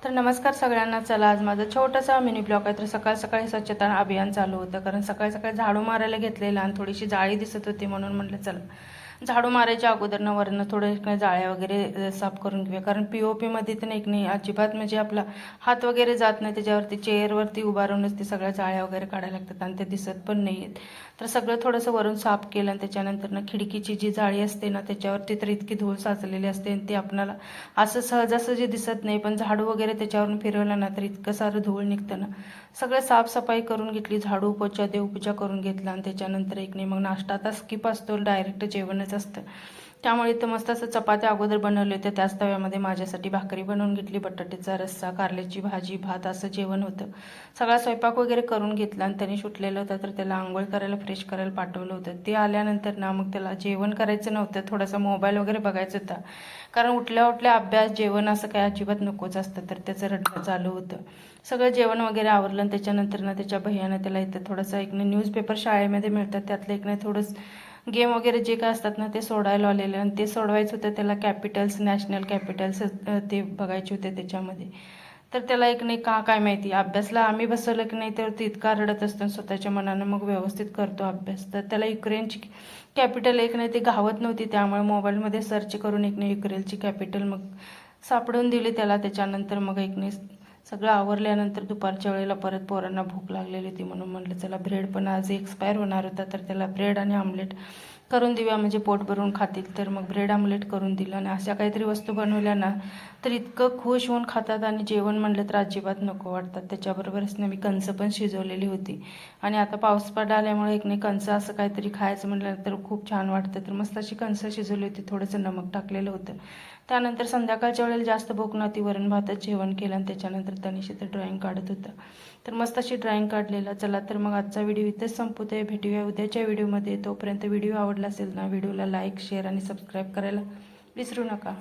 तर नमस्कार सगळ्यांना. चला आज माझा छोटासा मिनी ब्लॉग आहे. तर सकाळ सकाळी स्वच्छता अभियान चालू होतं, कारण सकाळी सकाळी झाडू मारायला घेतलेलं आणि थोडीशी जाळी दिसत होती, म्हणून म्हटलं चला झाडू मारायच्या अगोदरनं वरनं थोडं जाळ्या वगैरे साफ करून घेऊया. कारण POP मध्ये तर नाही अजिबात म्हणजे आपला हात वगैरे जात नाही, त्याच्यावरती चेअरवरती उभारूनच ते सगळ्या जाळ्या वगैरे काढायला लागतात आणि ते दिसत पण नाही आहेत. तर सगळं थोडंसं वरून साफ केलं आणि त्याच्यानंतर ना खिडकीची जी जाळी असते ना त्याच्यावरती तर इतकी धूळ साचलेली असते आणि ती आपल्याला असं सहजासहजी दिसत नाही, पण झाडू वगैरे त्याच्यावरून फिरवलं ना तर इतकं सारं धूळ निघतं ना. सगळं साफसफाई करून घेतली, झाडू पोछा देवपूजा करून घेतला आणि त्याच्यानंतर एक नाही मग नाश्ता आता स्किप असतो, डायरेक्ट जेवणच असतं. त्यामुळे इथं मस्त असं चपात्या अगोदर बनवले होते, त्याच तव्यामध्ये माझ्यासाठी भाकरी बनवून घेतली, बटाट्याचा रस्सा, कारल्याची भाजी, भात असं जेवण होतं. सगळा स्वयंपाक वगैरे करून घेतला आणि त्याने सुटलेलं होतं, तर त्याला आंघोळ करायला फ्रेश करायला पाठवलं होतं. ते आल्यानंतर ना मग त्याला जेवण करायचं नव्हतं, थोडासा मोबाईल वगैरे बघायचं होता, कारण उठल्या उठल्या अभ्यास जेवण असं काही अजिबात नकोच असतं. तर त्याचं रडणं चालू होतं. सगळं जेवण वगैरे आवरलं आणि त्याच्यानंतर ना त्याच्या भैयानं त्याला इथं थोडंसं एक न्यूजपेपर शाळेमध्ये मिळतात त्यातलं एक नाही थोडंसं गेम वगैरे जे काय असतात ना ते सोडायला आलेलं आणि ते सोडवायचं होतं त्याला. कॅपिटल्स, नॅशनल कॅपिटल्स ते बघायचे होते त्याच्यामध्ये. तर त्याला एक नाही का काय माहिती, अभ्यासला आम्ही बसवलं की नाही तर इतका रडत असतो स्वतःच्या मनानं, मग व्यवस्थित करतो अभ्यास. तर त्याला युक्रेनची कॅपिटल एक नाही ती गावत नव्हती, त्यामुळे मोबाईलमध्ये सर्च करून एक नाही युक्रेनची कॅपिटल मग सापडून दिली त्याला. त्याच्यानंतर मग एक नाही सगळं आवरल्यानंतर दुपारच्या वेळेला परत पोरांना भूक लागलेली होती, म्हणून म्हटलं चला ब्रेड पण आज एक्सपायर होणार होता, तर त्याला ब्रेड आणि आमलेट करून देऊया म्हणजे पोट भरून खातील. तर मग ब्रेड आमलेट करून दिलं आणि अशा काहीतरी वस्तू बनवल्या ना तर इतकं खुश होऊन खातात आणि जेवण म्हणलं तर अजिबात नको वाटतात. त्याच्याबरोबरच ना मी कणसं पण शिजवलेली होती आणि आता पाऊस पडला आल्यामुळे एक नाही कणसं असं काहीतरी खायचं म्हटलं तर खूप छान वाटतं. तर मस्त अशी कणसं शिजवली होती, थोडंसं नमक टाकलेलं होतं. त्यानंतर संध्याकाळच्या वेळेला जास्त भूक नव्हती, वरण भातच जेवण केलं आणि त्याच्यानंतर तनिष तर ड्रॉइंग काढत होता. तर मस्त अशी ड्रॉइंग काढलेला. चला तर मग आजचा व्हिडिओ इथेच संपवते, भेटूया उद्याच्या व्हिडिओमध्ये. तोपर्यंत व्हिडिओ आवडला असेल ना व्हिडिओला लाईक, शेअर आणि सबस्क्राईब करायला विसरू नका.